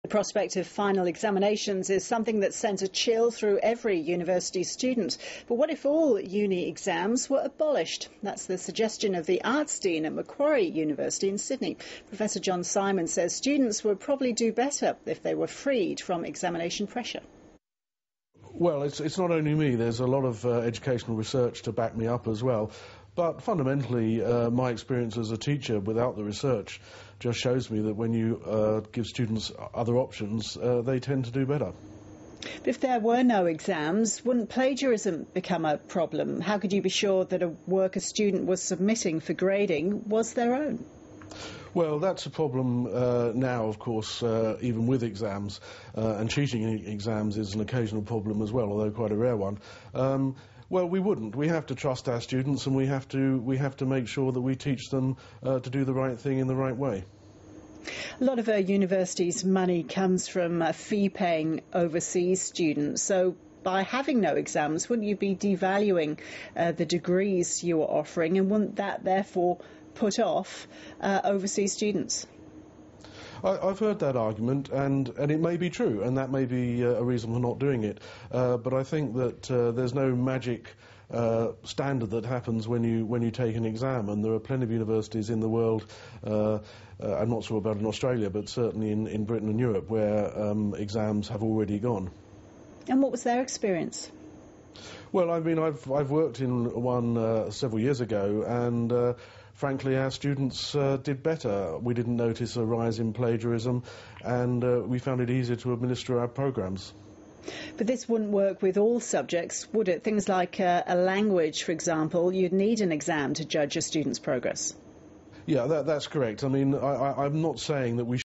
The prospect of final examinations is something that sends a chill through every university student. But what if all uni exams were abolished? That's the suggestion of the Arts Dean at Macquarie University in Sydney. Professor John Simon says students would probably do better if they were freed from examination pressure. Well, it's not only me. There's a lot of educational research to back me up as well. But fundamentally, my experience as a teacher without the research just shows me that when you give students other options, they tend to do better. But if there were no exams, wouldn't plagiarism become a problem? How could you be sure that a work a student was submitting for grading was their own? Well, that's a problem now, of course, even with exams, and cheating in exams is an occasional problem as well, although quite a rare one. Well, we wouldn't. We have to trust our students, and we have to make sure that we teach them to do the right thing in the right way. A lot of a university's money comes from fee-paying overseas students, so by having no exams, wouldn't you be devaluing the degrees you are offering, and wouldn't that therefore put off overseas students? I've heard that argument, and it may be true, and that may be a reason for not doing it. But I think that there's no magic standard that happens when you take an exam, and there are plenty of universities in the world. I'm not sure about in Australia, but certainly in Britain and Europe, where exams have already gone. And what was their experience? Well, I mean, I've worked in one several years ago, and frankly, our students did better. We didn't notice a rise in plagiarism, and we found it easier to administer our programmes. But this wouldn't work with all subjects, would it? Things like a language, for example, you'd need an exam to judge a student's progress. Yeah, that's correct. I mean, I'm not saying that we